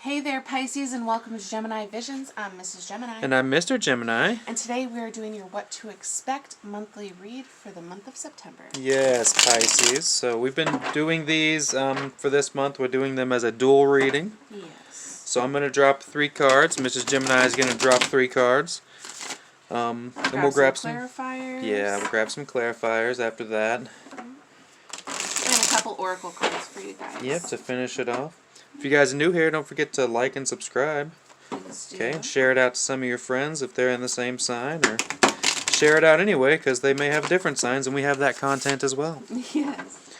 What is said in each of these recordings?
Hey there, Pisces, and welcome to Gemini Visions. I'm Mrs. Gemini. And I'm Mr. Gemini. And today we are doing your What to Expect monthly read for the month of September. Yes, Pisces. So we've been doing these for this month. We're doing them as a dual reading. Yes. So I'm going to drop 3 cards. Mrs. Gemini is going to drop 3 cards. And we'll grab some clarifiers. Yeah, we'll grab some clarifiers after that. And a couple oracle cards for you guys. Yep, to finish it off. If you guys are new here, don't forget to like and subscribe. Okay, and share it out to some of your friends if they're in the same sign, or share it out anyway because they may have different signs and we have that content as well. Yes.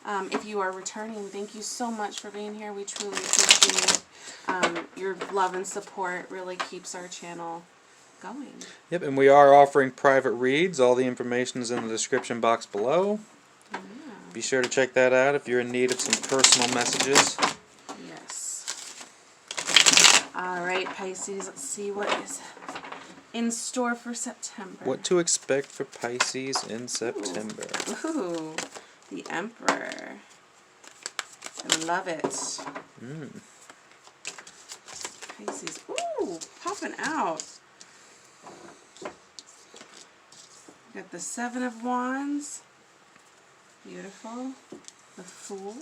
If you are returning, thank you so much for being here. We truly appreciate your love and support. Really keeps our channel going. Yep, and we are offering private reads. All the information is in the description box below. Yeah. Be sure to check that out if you're in need of some personal messages. Alright, Pisces, let's see what is in store for September. What to expect for Pisces in September. Ooh, the Emperor. I love it. Pisces. Ooh, popping out. Got the 7 of Wands. Beautiful. The Fool.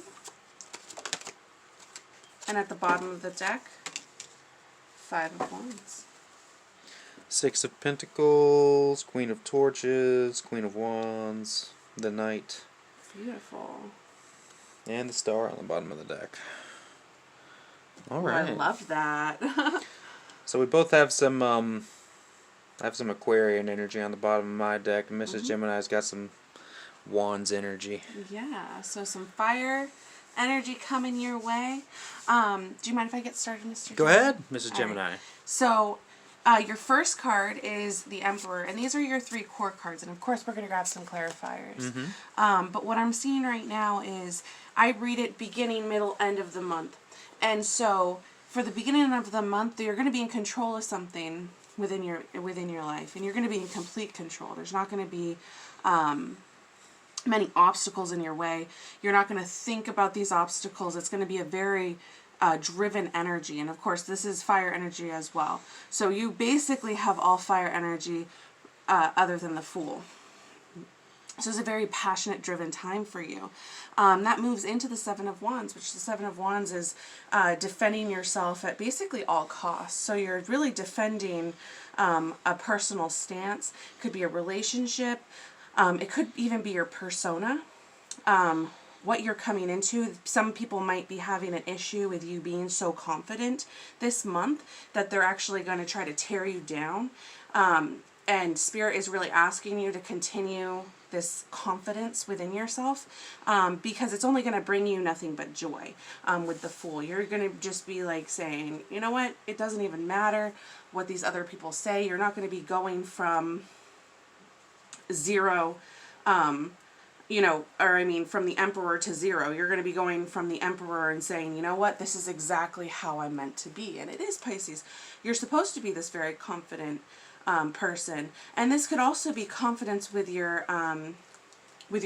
And at the bottom of the deck, 5 of Wands. 6 of Pentacles, Queen of Torches, Queen of Wands, the Knight. Beautiful. And the Star on the bottom of the deck. Alright. I love that. So we both have some Aquarian energy on the bottom of my deck, and Mrs. Gemini's got some Wands energy. Yeah, so some fire energy coming your way. Do you mind if I get started, Mr. Go Gemini? ahead, Mrs. Gemini. So, your first card is the Emperor, and these are your 3 core cards, and of course we're going to grab some clarifiers. But what I'm seeing right now is, I read it beginning, middle, end of the month. And so, for the beginning of the month, you're going to be in control of something within your life, and you're going to be in complete control. There's not going to be many obstacles in your way. You're not going to think about these obstacles. It's going to be a very driven energy, and of course this is fire energy as well. So you basically have all fire energy other than the Fool. So it's a very passionate, driven time for you. That moves into the 7 of Wands, which the 7 of Wands is defending yourself at basically all costs. So you're really defending a personal stance. It could be a relationship. It could even be your persona, what you're coming into. Some people might be having an issue with you being so confident this month that they're actually going to try to tear you down. And Spirit is really asking you to continue this confidence within yourself, because it's only going to bring you nothing but joy. With the Fool, you're going to just be like saying, you know what, it doesn't even matter what these other people say. You're not going to be going from 0, from the Emperor to 0. You're going to be going from the Emperor and saying, you know what, this is exactly how I'm meant to be. And it is, Pisces. You're supposed to be this very confident person. And this could also be confidence with your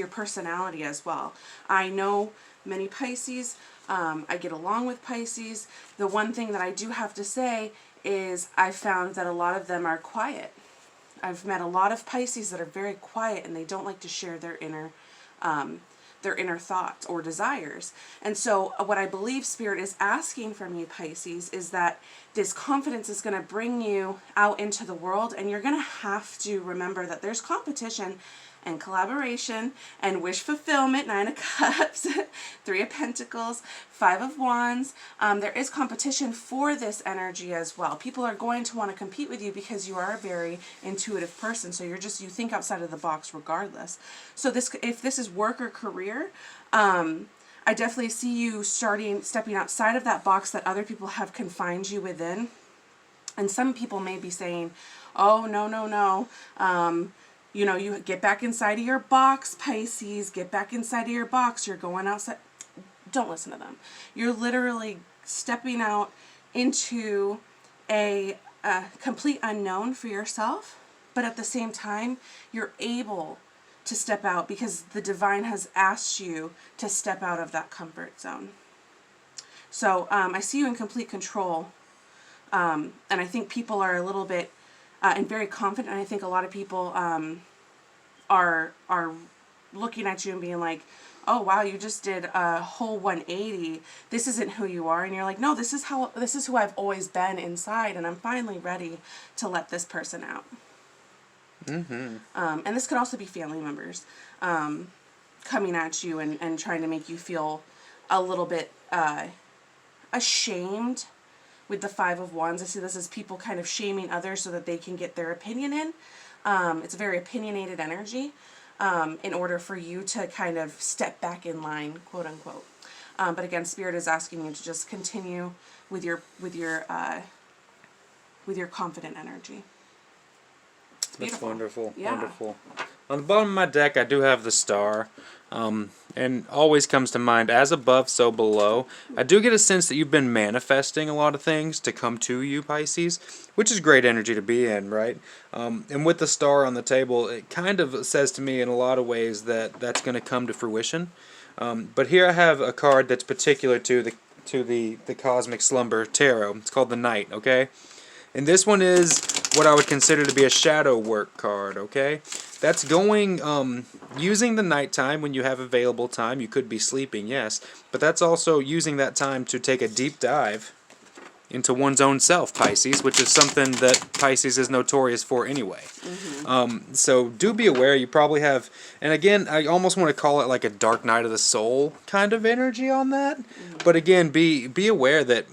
personality as well. I know many Pisces. I get along with Pisces. The one thing that I do have to say is I found that a lot of them are quiet. I've met a lot of Pisces that are very quiet, and they don't like to share their inner thoughts or desires. And so what I believe Spirit is asking from you, Pisces, is that this confidence is going to bring you out into the world, and you're going to have to remember that there's competition and collaboration and wish fulfillment. 9 of Cups, 3 of Pentacles, 5 of Wands. There is competition for this energy as well. People are going to want to compete with you because you are a very intuitive person. So you think outside of the box regardless. So if this is work or career, I definitely see you stepping outside of that box that other people have confined you within. And some people may be saying, oh, no. You get back inside of your box, Pisces. Get back inside of your box. You're going outside. Don't listen to them. You're literally stepping out into a complete unknown for yourself. But at the same time, you're able to step out because the divine has asked you to step out of that comfort zone. So I see you in complete control. And I think people are a little bit, and very confident. And I think a lot of people are looking at you and being like, oh wow, you just did a whole 180. This isn't who you are. And you're like, no, this is who I've always been inside, and I'm finally ready to let this person out. And this could also be family members coming at you and trying to make you feel a little bit ashamed. With the Five of Wands, I see this as people kind of shaming others so that they can get their opinion in. It's a very opinionated energy in order for you to kind of step back in line, quote unquote. But again, Spirit is asking you to just continue with your confident energy. It's beautiful. That's wonderful. Yeah. Wonderful. On the bottom of my deck, I do have the star. And always comes to mind, as above, so below. I do get a sense that you've been manifesting a lot of things to come to you, Pisces, which is great energy to be in, right? And with the star on the table, it kind of says to me in a lot of ways that that's going to come to fruition. But here I have a card that's particular to the Cosmic Slumber Tarot. It's called the Knight, okay? And this one is what I would consider to be a shadow work card, okay? That's going, using the nighttime when you have available time. You could be sleeping, yes. But that's also using that time to take a deep dive into one's own self, Pisces, which is something that Pisces is notorious for anyway. So do be aware. You probably have, and again, I almost want to call it like a dark night of the soul kind of energy on that. But again, be aware that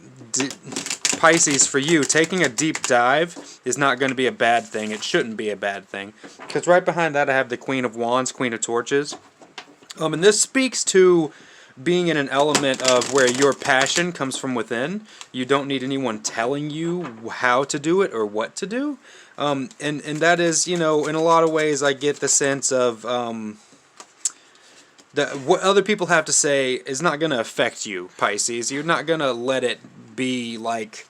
Pisces, for you, taking a deep dive is not going to be a bad thing. It shouldn't be a bad thing. Because right behind that I have the Queen of Wands, Queen of Torches. And this speaks to being in an element of where your passion comes from within. You don't need anyone telling you how to do it or what to do. And that is, you know, in a lot of ways I get the sense of that what other people have to say is not going to affect you, Pisces. You're not going to let it be like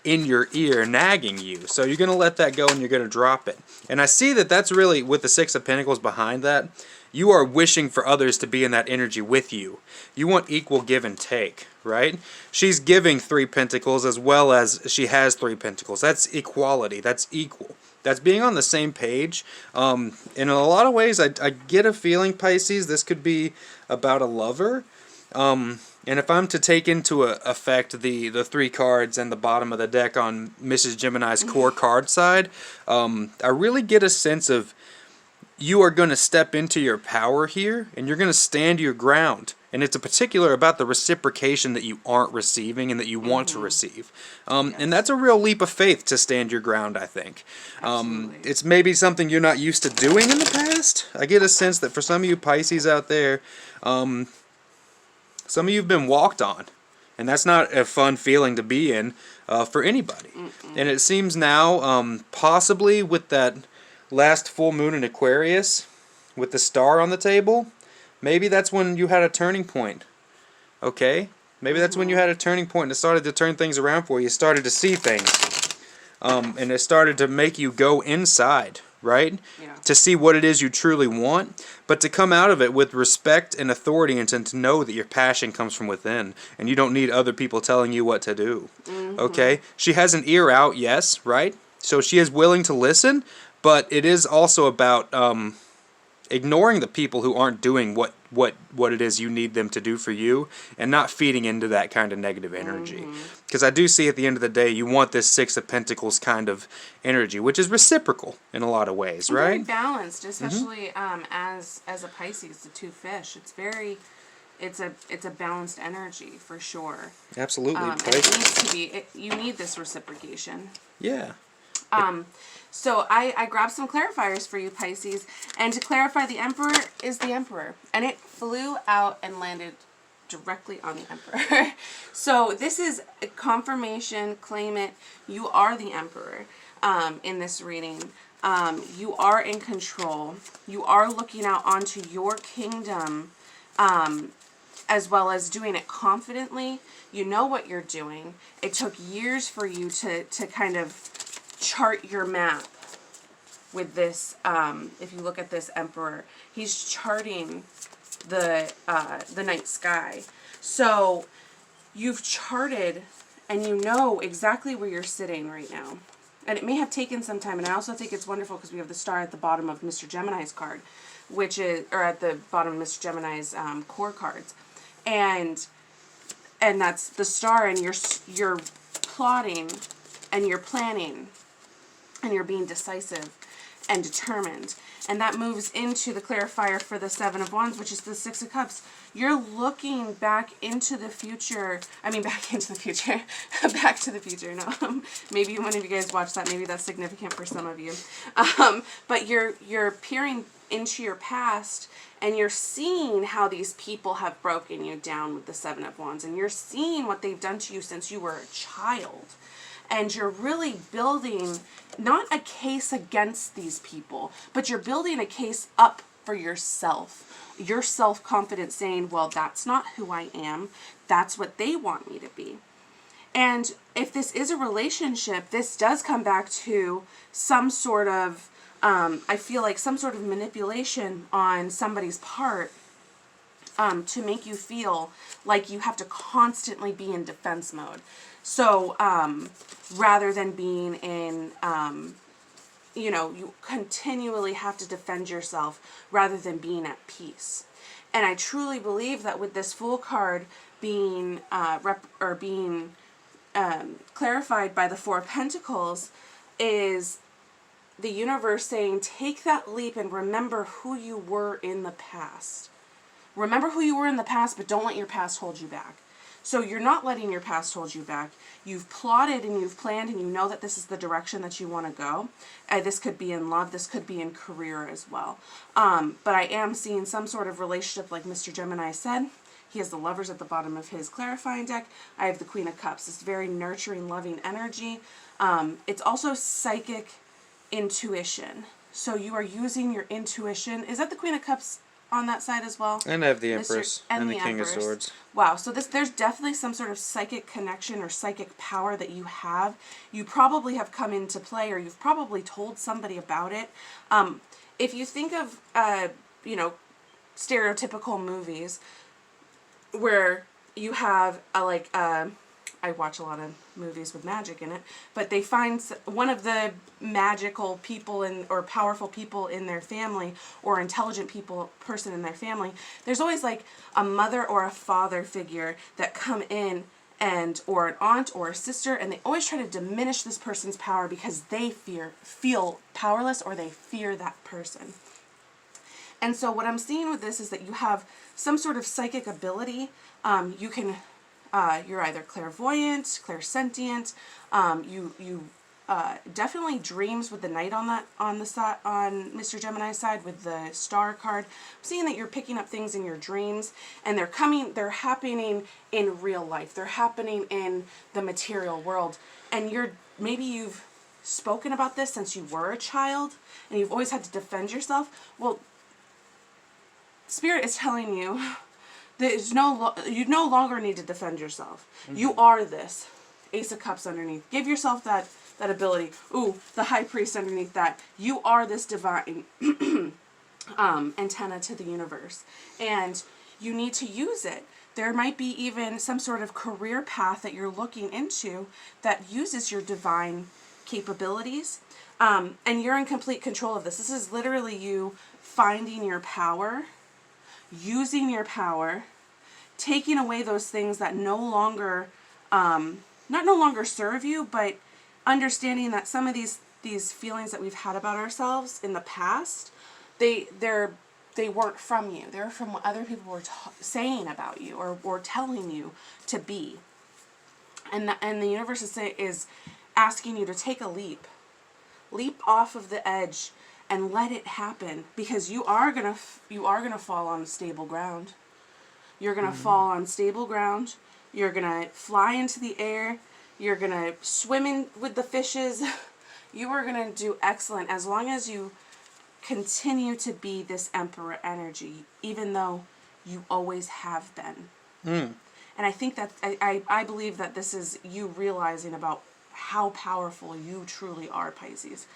in your ear nagging you. So you're going to let that go and you're going to drop it. And I see that that's really, with the Six of Pentacles behind that, you are wishing for others to be in that energy with you. You want equal give and take, right? She's giving 3 pentacles as well as she has 3 pentacles. That's equality. That's equal. That's being on the same page. And in a lot of ways, I get a feeling, Pisces, this could be about a lover. And if I'm to take into effect the 3 cards and the bottom of the deck on Mrs. Gemini's core card side, I really get a sense of you are going to step into your power here, and you're going to stand your ground. And it's a particular about the reciprocation that you aren't receiving and that you want to receive. And that's a real leap of faith to stand your ground, I think. It's maybe something you're not used to doing in the past. I get a sense that for some of you Pisces out there, some of you have been walked on. And that's not a fun feeling to be in for anybody. And it seems now, possibly with that last full moon in Aquarius, with the star on the table, maybe that's when you had a turning point. Okay? Maybe that's when you had a turning point and it started to turn things around for you. You started to see things. And it started to make you go inside, right? Yeah. To see what it is you truly want, but to come out of it with respect and authority and to know that your passion comes from within and you don't need other people telling you what to do. Okay? She has an ear out, yes, right? So she is willing to listen, but it is also about ignoring the people who aren't doing what it is you need them to do for you and not feeding into that kind of negative energy. Because I do see at the end of the day, you want this Six of Pentacles kind of energy, which is reciprocal in a lot of ways, right? Very balanced, especially as a Pisces, the 2 fish. It's very, it's a balanced energy for sure. Absolutely. And it needs to be. You need this reciprocation. Yeah. So I grabbed some clarifiers for you, Pisces. And to clarify, the Emperor is the Emperor. And it flew out and landed directly on the Emperor. So this is a confirmation, claim it. You are the Emperor in this reading. You are in control. You are looking out onto your kingdom as well as doing it confidently. You know what you're doing. It took years for you to kind of chart your map with this. If you look at this Emperor, he's charting the night sky. So you've charted and you know exactly where you're sitting right now. And it may have taken some time, and I also think it's wonderful because we have the star at the bottom of Mr. Gemini's card, which is, or at the bottom of Mr. Gemini's core cards. And that's the star, and you're plotting and you're planning and you're being decisive and determined. And that moves into the clarifier for the Seven of Wands, which is the Six of Cups. You're looking back into the future. I mean, back into the future. Back to the future. No, maybe one of you guys watched that. Maybe that's significant for some of you. But you're peering into your past, and you're seeing how these people have broken you down with the Seven of Wands. And you're seeing what they've done to you since you were a child. And you're really building not a case against these people, but you're building a case up for yourself. Your self-confidence saying, well, that's not who I am. That's what they want me to be. And if this is a relationship, this does come back to some sort of, I feel like some sort of manipulation on somebody's part to make you feel like you have to constantly be in defense mode. So, rather than being in, you continually have to defend yourself rather than being at peace. And I truly believe that with this Fool card being, clarified by the Four of Pentacles, is the universe saying, take that leap and remember who you were in the past. Remember who you were in the past, but don't let your past hold you back. So you're not letting your past hold you back. You've plotted and you've planned, and you know that this is the direction that you want to go. This could be in love. This could be in career as well. But I am seeing some sort of relationship, like Mr. Gemini said. He has the Lovers at the bottom of his clarifying deck. I have the Queen of Cups. It's very nurturing, loving energy. It's also psychic intuition. So you are using your intuition. Is that the Queen of Cups on that side as well? And I have the Empress and the King of Swords. Wow, so there's definitely some sort of psychic connection or psychic power that you have. You probably have come into play, or you've probably told somebody about it. If you think of, stereotypical movies where you have I watch a lot of movies with magic in it, but they find one of the magical people or powerful people in their family, or intelligent person in their family. There's always like a mother or a father figure that come in, or an aunt or a sister, and they always try to diminish this person's power because they feel powerless, or they fear that person. And so what I'm seeing with this is that you have some sort of psychic ability. You're either clairvoyant, clairsentient. You definitely dreams with the Knight on Mr. Gemini's side with the Star card. I'm seeing that you're picking up things in your dreams, and they're happening in real life. They're happening in the material world, and maybe you've spoken about this since you were a child, and you've always had to defend yourself. Well, Spirit is telling you you no longer need to defend yourself. Mm-hmm. You are this. Ace of Cups underneath. Give yourself that ability. Ooh, the High Priest underneath that. You are this divine antenna to the universe. And you need to use it. There might be even some sort of career path that you're looking into that uses your divine capabilities. And you're in complete control of this. This is literally you finding your power, using your power, taking away those things that no longer serve you, but understanding that some of these feelings that we've had about ourselves in the past, they weren't from you. They're from what other people were saying about you, or telling you to be. And the universe is asking you to take a leap off of the edge and let it happen, because you are gonna fall on stable ground. You're gonna fall on stable ground. You're gonna fly into the air. You're gonna swim in with the fishes. You are gonna do excellent as long as you continue to be this Emperor energy, even though you always have been. And I think that I believe that this is you realizing about how powerful you truly are, Pisces,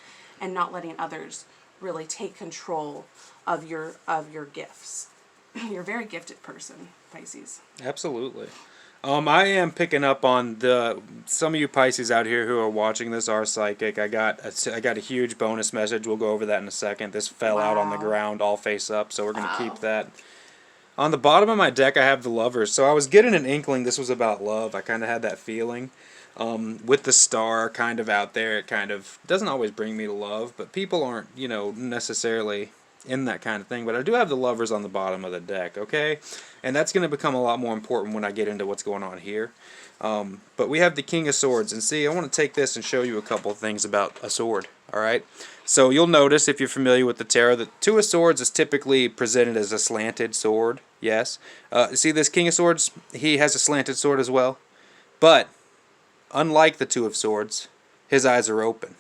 and not letting others really take control of your gifts. You're a very gifted person, Pisces. Absolutely. I am picking up on some of you Pisces out here who are watching this are psychic. I got a huge bonus message. We'll go over that in a second. This fell out on the ground all face up, so we're going to keep that. On the bottom of my deck, I have the Lovers. So I was getting an inkling this was about love. I kind of had that feeling. With the Star kind of out there, it kind of doesn't always bring me to love, but people aren't, necessarily in that kind of thing. But I do have the Lovers on the bottom of the deck, okay? And that's going to become a lot more important when I get into what's going on here. But we have the King of Swords. And see, I want to take this and show you a couple of things about a sword, alright? So you'll notice, if you're familiar with the tarot, that Two of Swords is typically presented as a slanted sword, yes? See this King of Swords? He has a slanted sword as well. But unlike the Two of Swords, his eyes are open.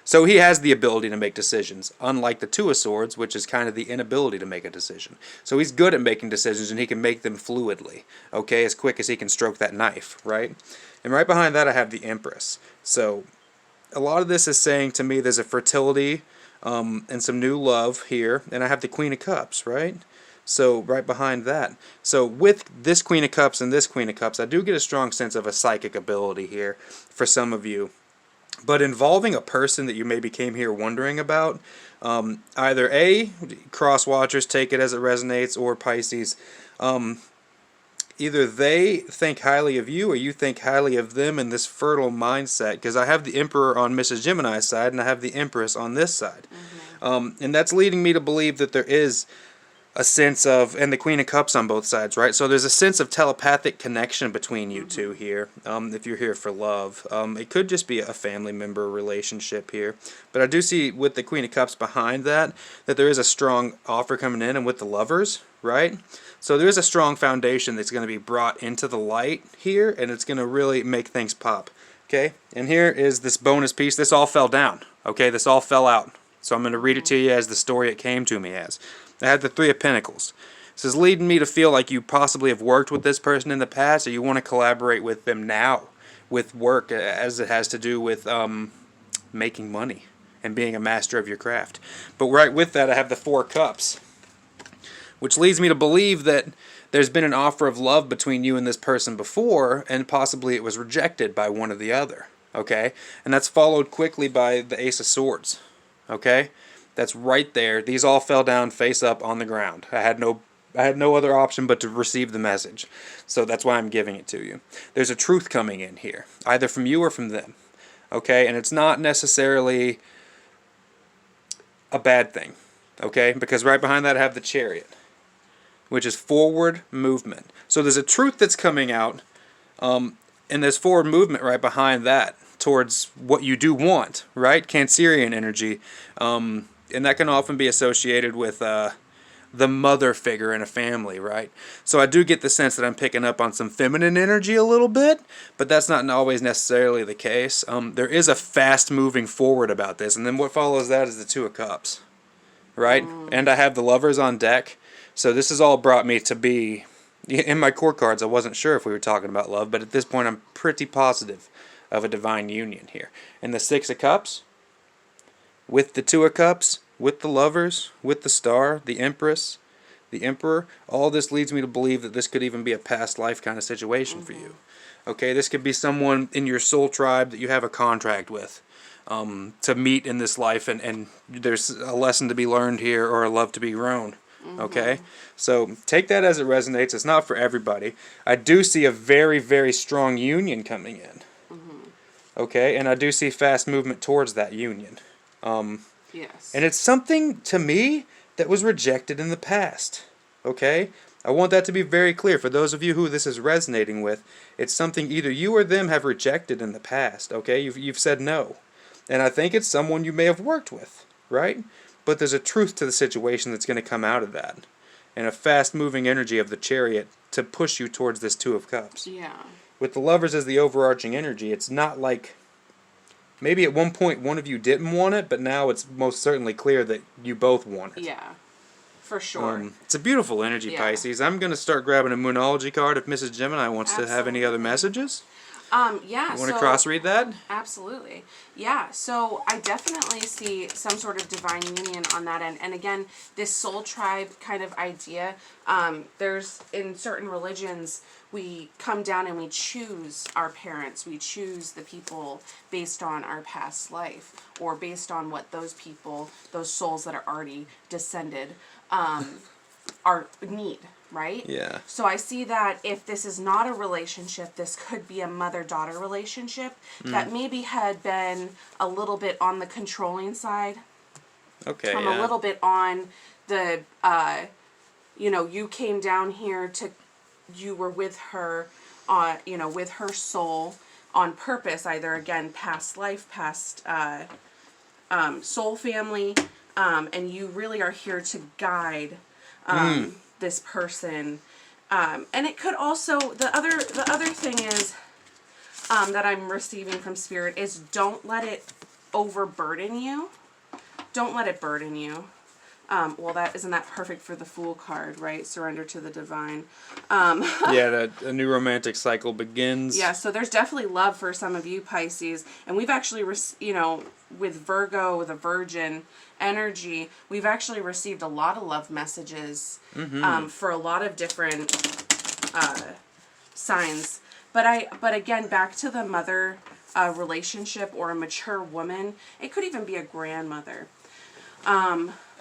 So he has the ability to make decisions, unlike the Two of Swords, which is kind of the inability to make a decision. So he's good at making decisions, and he can make them fluidly, okay, as quick as he can stroke that knife, right? And right behind that I have the Empress. So a lot of this is saying to me there's a fertility and some new love here, and I have the Queen of Cups, right? So right behind that. So with this Queen of Cups and this Queen of Cups, I do get a strong sense of a psychic ability here for some of you. But involving a person that you maybe came here wondering about, either A, cross-watchers take it as it resonates, or Pisces, either they think highly of you or you think highly of them in this fertile mindset, because I have the Emperor on Mrs. Gemini's side and I have the Empress on this side. And that's leading me to believe that there is a sense of, and the Queen of Cups on both sides, right? So there's a sense of telepathic connection between you two here, if you're here for love. It could just be a family member relationship here. But I do see with the Queen of Cups behind that there is a strong offer coming in, and with the Lovers, right? So there is a strong foundation that's going to be brought into the light here, and it's going to really make things pop. Okay? And here is this bonus piece. This all fell down. Okay? This all fell out. So I'm going to read it to you as the story it came to me as. I had the Three of Pentacles. This is leading me to feel like you possibly have worked with this person in the past, or you want to collaborate with them now with work, as it has to do with making money and being a master of your craft. But right with that, I have the Four of Cups, which leads me to believe that there's been an offer of love between you and this person before, and possibly it was rejected by one or the other. Okay? And that's followed quickly by the Ace of Swords. Okay? That's right there. These all fell down face up on the ground. I had no other option but to receive the message. So that's why I'm giving it to you. There's a truth coming in here, either from you or from them. Okay? And it's not necessarily a bad thing. Okay? Because right behind that I have the Chariot, which is forward movement. So there's a truth that's coming out, and there's forward movement right behind that towards what you do want, right? Cancerian energy. And that can often be associated with the mother figure in a family, right? So I do get the sense that I'm picking up on some feminine energy a little bit, but that's not always necessarily the case. There is a fast moving forward about this, and then what follows that is the Two of Cups, right? And I have the Lovers on deck. So this has all brought me to be, in my core cards, I wasn't sure if we were talking about love, but at this point I'm pretty positive of a divine union here. And the Six of Cups, with the Two of Cups, with the Lovers, with the Star, the Empress, the Emperor, all this leads me to believe that this could even be a past life kind of situation for you. Okay, this could be someone in your soul tribe that you have a contract with to meet in this life, and there's a lesson to be learned here or a love to be grown. Okay, so take that as it resonates. It's not for everybody. I do see a very, very strong union coming in. Okay, and I do see fast movement towards that union. Yes. And it's something, to me, that was rejected in the past. Okay? I want that to be very clear. For those of you who this is resonating with, it's something either you or them have rejected in the past. Okay? You've said no. And I think it's someone you may have worked with. Right? But there's a truth to the situation that's going to come out of that. And a fast-moving energy of the Chariot to push you towards this Two of Cups. Yeah. With the Lovers as the overarching energy, it's not like maybe at one point one of you didn't want it, but now it's most certainly clear that you both want it. Yeah, for sure. It's a beautiful energy, Pisces. I'm going to start grabbing a Moonology card if Mrs. Gemini wants to have any other messages. Yeah. You want to cross read that? Absolutely. Yeah. So I definitely see some sort of divine union on that end. And again, this soul tribe kind of idea, there's in certain religions, we come down and we choose our parents. We choose the people based on our past life or based on what those people, those souls that are already descended, are need. Right? Yeah. So I see that if this is not a relationship, this could be a mother-daughter relationship that maybe had been a little bit on the controlling side. Okay, A little bit on the, you came down here you were with her, with her soul on purpose, either, again, past life, past soul family, and you really are here to guide this person, and it could also the other thing is that I'm receiving from Spirit is don't let it overburden you. Don't let it burden you. Well, isn't that perfect for the Fool card, right? Surrender to the divine. Yeah, a new romantic cycle begins. Yeah, so there's definitely love for some of you Pisces, and we've actually, with Virgo, the Virgin energy, we've actually received a lot of love messages for a lot of different signs. But again, back to the mother relationship or a mature woman, it could even be a grandmother.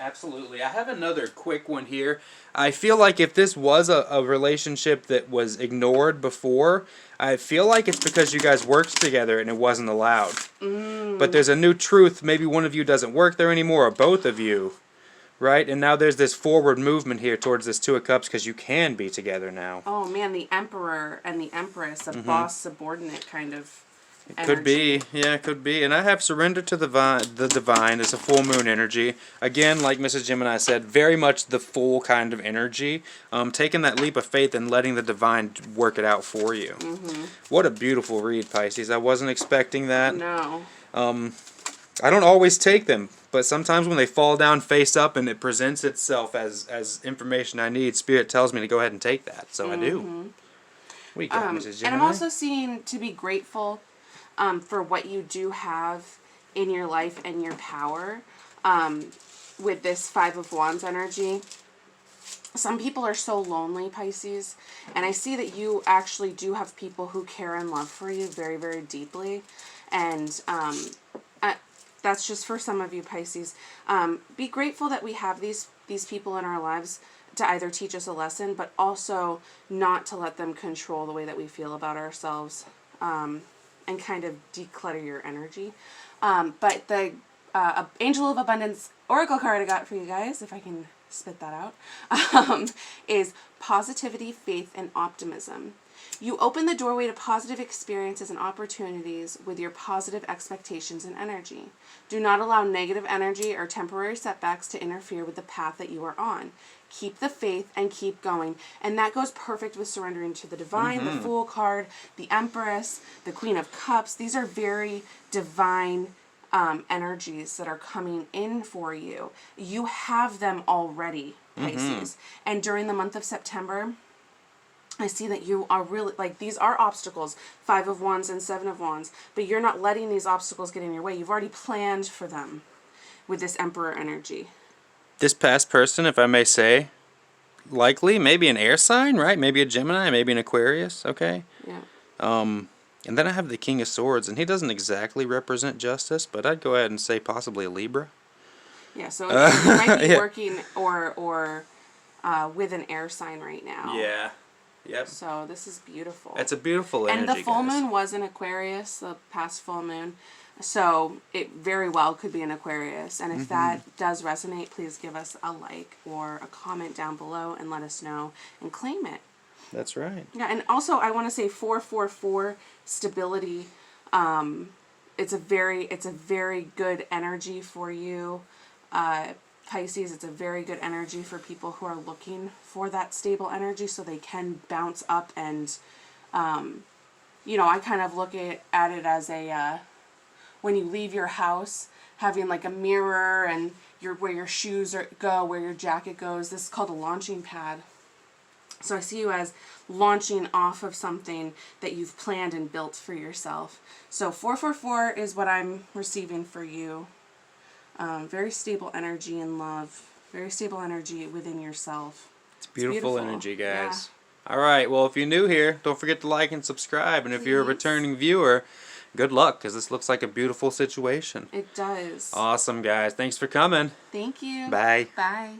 Absolutely. I have another quick one here. I feel like if this was a relationship that was ignored before, I feel like it's because you guys worked together and it wasn't allowed. But there's a new truth. Maybe one of you doesn't work there anymore, or both of you. Right? And now there's this forward movement here towards this Two of Cups because you can be together now. Oh, man, the Emperor and the Empress, a boss-subordinate kind of energy. Could be. Yeah, it could be. And I have surrender to the divine. It's a full moon energy. Again, like Mrs. Gemini said, very much the full kind of energy. Taking that leap of faith and letting the divine work it out for you. What a beautiful read, Pisces. I wasn't expecting that. No. I don't always take them, but sometimes when they fall down face up and it presents itself as information I need, Spirit tells me to go ahead and take that. So I do. What you got, Mrs. Gemini? And I'm also seeing to be grateful for what you do have in your life and your power with this Five of Wands energy. Some people are so lonely, Pisces, and I see that you actually do have people who care and love for you very, very deeply, and that's just for some of you, Pisces. Be grateful that we have these people in our lives to either teach us a lesson, but also not to let them control the way that we feel about ourselves, and kind of declutter your energy. But the Angel of Abundance Oracle card I got for you guys, if I can spit that out, is positivity, faith, and optimism. You open the doorway to positive experiences and opportunities with your positive expectations and energy. Do not allow negative energy or temporary setbacks to interfere with the path that you are on. Keep the faith and keep going. And that goes perfect with surrendering to the divine, the Fool card, the Empress, the Queen of Cups. These are very divine energies that are coming in for you. You have them already, Pisces. And during the month of September, I see that you are really, these are obstacles, Five of Wands and Seven of Wands, but you're not letting these obstacles get in your way. You've already planned for them with this Emperor energy. This past person, if I may say, likely, maybe an air sign, right? Maybe a Gemini, maybe an Aquarius, okay? Yeah. And then I have the King of Swords, and he doesn't exactly represent justice, but I'd go ahead and say possibly a Libra. Yeah, so you might be working or with an air sign right now. Yeah. Yep. So this is beautiful. It's a beautiful energy, and the full guys. moon was in Aquarius, the past full moon. So it very well could be an Aquarius. And if that does resonate, please give us a like or a comment down below and let us know and claim it. That's right. Yeah, and also I want to say 444 stability. It's a very good energy for you, Pisces. It's a very good energy for people who are looking for that stable energy so they can bounce up and, I kind of look at it as a, when you leave your house, having like a mirror and where your shoes go, where your jacket goes. This is called a launching pad. So I see you as launching off of something that you've planned and built for yourself. So 444 is what I'm receiving for you. Very stable energy in love. Very stable energy within yourself. It's beautiful, energy, Yeah. guys. All right. Well, if you're new here, don't forget to like and subscribe. And if you're a returning viewer, good luck, because this looks like a beautiful situation. It does. Awesome, guys. Thanks for coming. Thank you. Bye. Bye.